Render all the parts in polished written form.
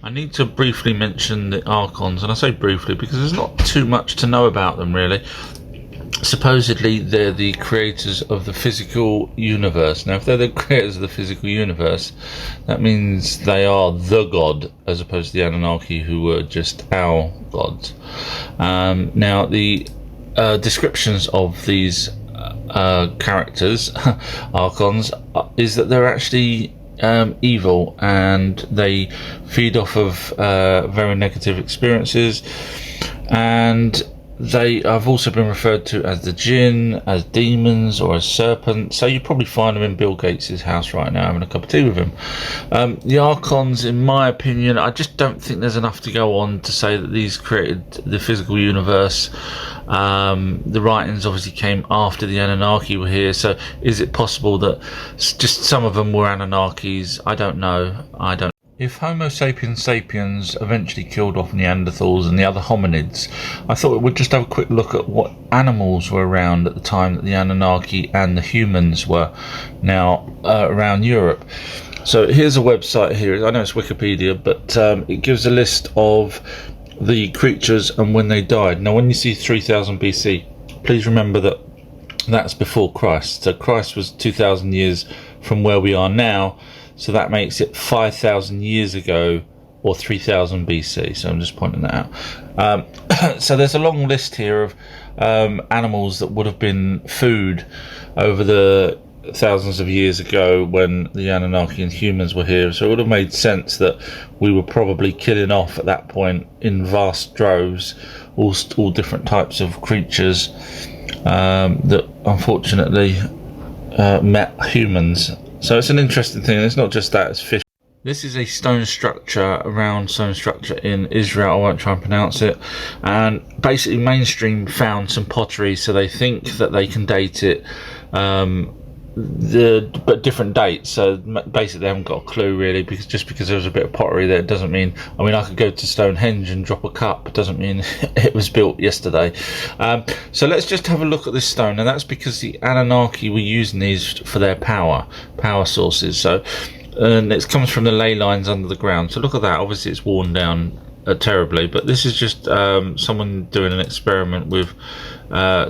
I need to briefly mention the Archons, and I say briefly because there's not too much to know about them really. Supposedly they're the creators of the physical universe. Now if they're the creators of the physical universe, that means they are the god, as opposed to the Anunnaki, who were just our gods. Now the descriptions of these characters, Archons, is that they're actually evil, and they feed off of very negative experiences, and they have also been referred to as the jinn, as demons, or as serpents. So you probably find them in Bill Gates' house right now having a cup of tea with him. The Archons, in my opinion, I just don't think there's enough to go on to say that these created the physical universe. The writings obviously came after the Anunnaki were here, so is it possible that just some of them were Anunnakis? I don't know. If Homo sapiens sapiens eventually killed off Neanderthals and the other hominids, I thought we'd just have a quick look at what animals were around at the time that the Anunnaki and the humans were now around Europe. So here's a website here. I know it's Wikipedia, but it gives a list of the creatures and when they died. Now when you see 3000 BC, please remember that that's before Christ. So Christ was 2000 years from where we are now. So that makes it 5,000 years ago, or 3000 BC. So I'm just pointing that out. So there's a long list here of animals that would have been food over the thousands of years ago when the Anunnaki and humans were here. So it would have made sense that we were probably killing off at that point in vast droves all different types of creatures that unfortunately met humans. So it's an interesting thing. It's not just that, it's fish. This is a stone structure, a round stone structure in Israel. I won't try and pronounce it. And basically mainstream found some pottery, so they think that they can date it but different dates. So basically they haven't got a clue really, because just because there was a bit of pottery there, it doesn't mean, I mean, I could go to Stonehenge and drop a cup, it doesn't mean it was built yesterday. So let's just have a look at this stone, and that's because the Anunnaki were using these for their power sources. So and it comes from the ley lines under the ground. So look at that, obviously it's worn down terribly, but this is just someone doing an experiment with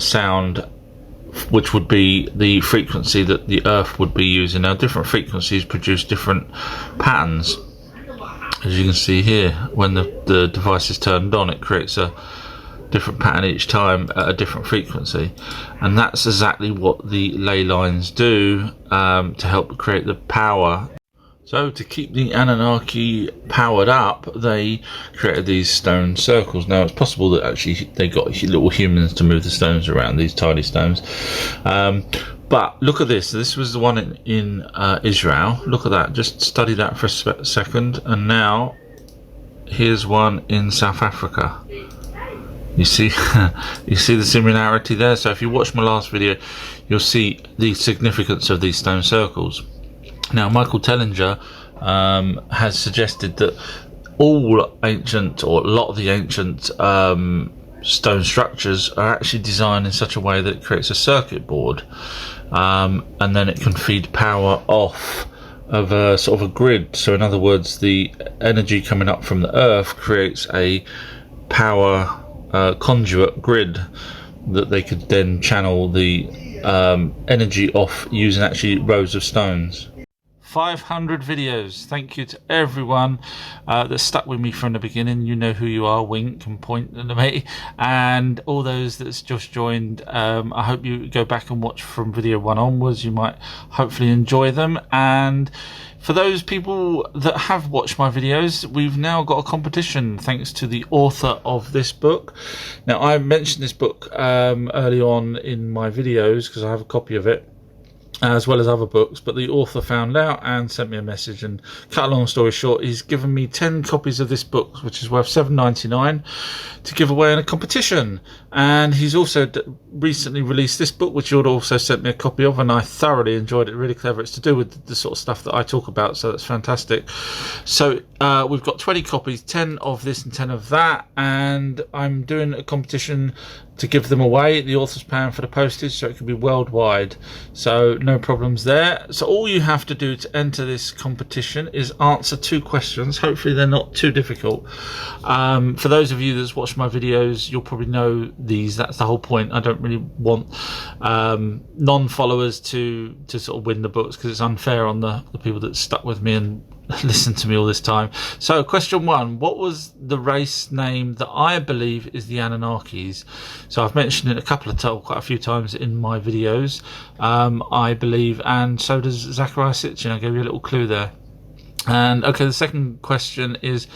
sound, which would be the frequency that the Earth would be using. Now different frequencies produce different patterns, as you can see here. When the device is turned on, it creates a different pattern each time at a different frequency, and that's exactly what the ley lines do to help create the power. So to keep the Anunnaki powered up, they created these stone circles. Now it's possible that actually they got little humans to move the stones around, these tiny stones. But look at this. This was the one in Israel. Look at that. Just study that for a second. And now here's one in South Africa. You see, you see the similarity there. So if you watch my last video, you'll see the significance of these stone circles. Now Michael Tellinger has suggested that all ancient, or a lot of the ancient stone structures are actually designed in such a way that it creates a circuit board, and then it can feed power off of a sort of a grid. So in other words, the energy coming up from the Earth creates a power conduit grid that they could then channel the energy off using actually rows of stones. 500 videos. Thank you to everyone that stuck with me from the beginning. You know who you are, wink and point at me, and all those that's just joined. I hope you go back and watch from video 1 onwards. You might hopefully enjoy them. And for those people that have watched my videos, we've now got a competition thanks to the author of this book. Now I mentioned this book early on in my videos because I have a copy of it, as well as other books, but the author found out and sent me a message, and cut a long story short, he's given me 10 copies of this book, which is worth $7.99, to give away in a competition. And he's also recently released this book, which he also sent me a copy of, and I thoroughly enjoyed it. Really clever. It's to do with the sort of stuff that I talk about, so that's fantastic. So we've got 20 copies, 10 of this and 10 of that, and I'm doing a competition to give them away. The author's paying for the postage, so it can be worldwide, so no problems there. So all you have to do to enter this competition is answer 2 questions. Hopefully they're not too difficult. For those of you that's watched my videos, you'll probably know these. That's the whole point. I don't really want non-followers to sort of win the books, because it's unfair on the people that stuck with me and listen to me all this time. So question 1, what was the race name that I believe is the Anunnakis? So I've mentioned it quite a few times in my videos, I believe, and so does Zachariah Sitchin. I gave you a little clue there. And okay, the second question is,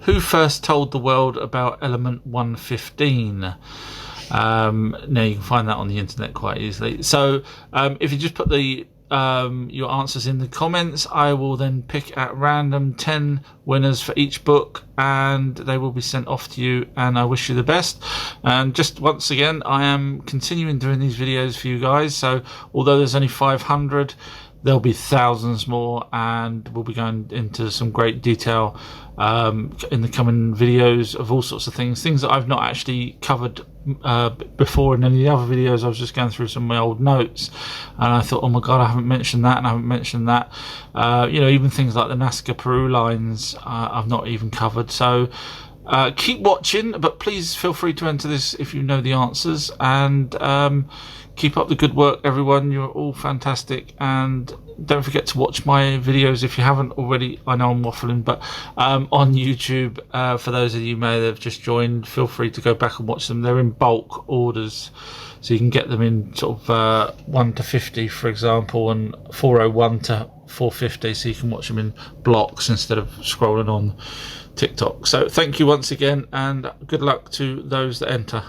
who first told the world about element 115? Now you can find that on the internet quite easily. So if you just put your answers in the comments, I will then pick at random 10 winners for each book, and they will be sent off to you, and I wish you the best. And just once again, I am continuing doing these videos for you guys, so although there's only 500, there'll be thousands more, and we'll be going into some great detail in the coming videos of all sorts of things that I've not actually covered before in any of the other videos. I was just going through some of my old notes, and I thought, oh my god, I haven't mentioned that, and I haven't mentioned that. You know, even things like the Nazca Peru lines, I've not even covered. So keep watching, but please feel free to enter this if you know the answers, and keep up the good work, everyone. You're all fantastic, and don't forget to watch my videos if you haven't already. I know I'm waffling, but on YouTube, for those of you may that have just joined, feel free to go back and watch them. They're in bulk orders, so you can get them in sort of 1 to 50, for example, and 401 to 450, so you can watch them in blocks instead of scrolling on TikTok. So thank you once again, and good luck to those that enter.